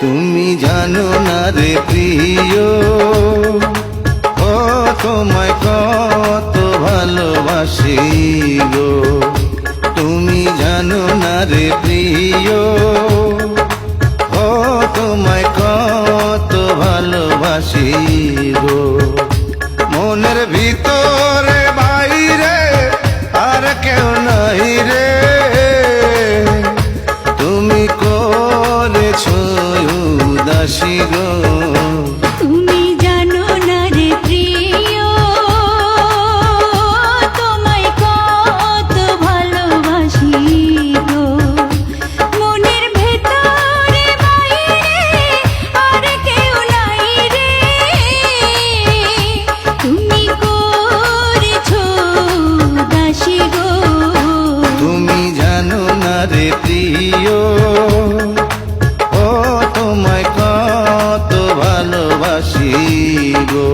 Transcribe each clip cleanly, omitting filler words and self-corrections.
তুমি জানো না রে প্রিয়, ও তোমায় কত ভালোবাসি গো। তুমি জানো না রে প্রিয়, ও তোমায় কত ভালোবাসি গো। মনের ভিতরে বাইরে আর কেউ নাই রে, তুমি করেছো উদাসী গো। তুমি জানো না রে প্রিয়, তোমায় কত ভালোবাসি গো। মনের ভেতরে বাইরে আর কেউ নাই রে, তুমি করেছো উদাসী গো। তুমি জানো না রে প্রিয়, ও তোমায় কত ভালোবাসি গো।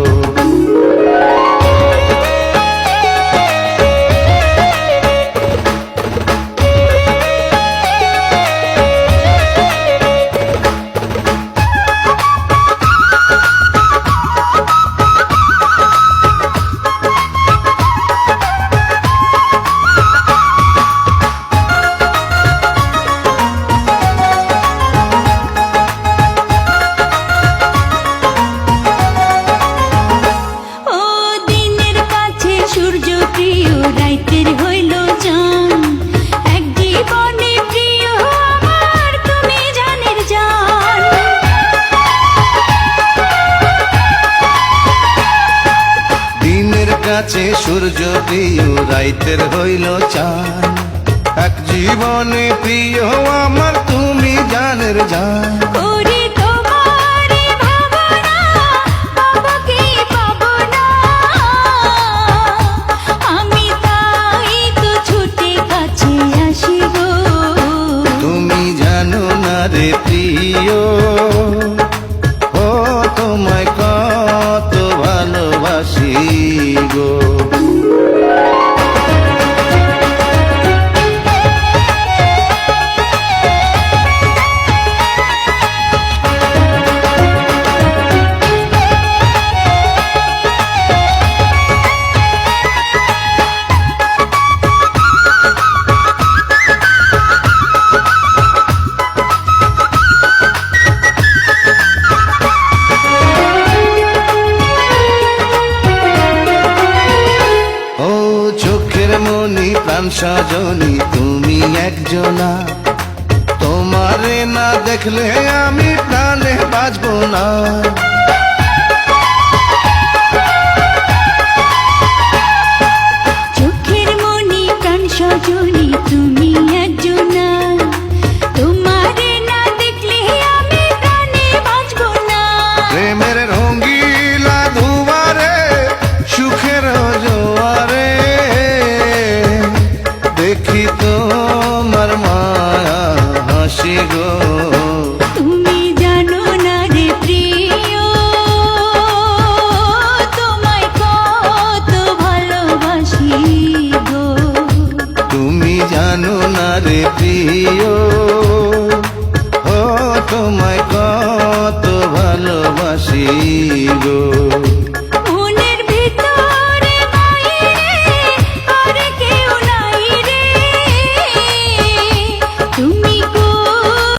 ও দিনের কাছে সূর্য প্রিয়, রাইতের হইল চাঁদ। এক জীবনে প্রিয় আমার, তুমি জানের জান। দিনের কাছে সূর্য প্রিয়, রাইতের হইল চাঁদ। এক জীবনে প্রিয় আমার, তুমি জানের জান। করি তোমারে ভাবনা, পাবো কি পাবো না, আমি তাই তো ছুটে কাছে আসি গো। তুমি জানো না রে প্রিয়, ও তোমায় কত ভালোবাসি গো। ও চোখের মনি প্রাণ সজনী, তুমি একজনা। তোমারে না দেখলে আমি প্রাণে বাঁচবো না। চোখের মনি প্রাণ সজনী, তুমি একজনা। তোমারে না দেখলে আমি প্রাণে বাঁচবো না। প্রেমের রঙ্গিলা দুয়ারে, সুখের জোয়ারে, দেখি তোমার মায়া হাসি গো। তুমি জানো না রে প্রিয়, তোমায় কত ভালোবাসি গো। তুমি জানো না রে প্রিয়, ও তোমায় কত ভালোবাসি গো।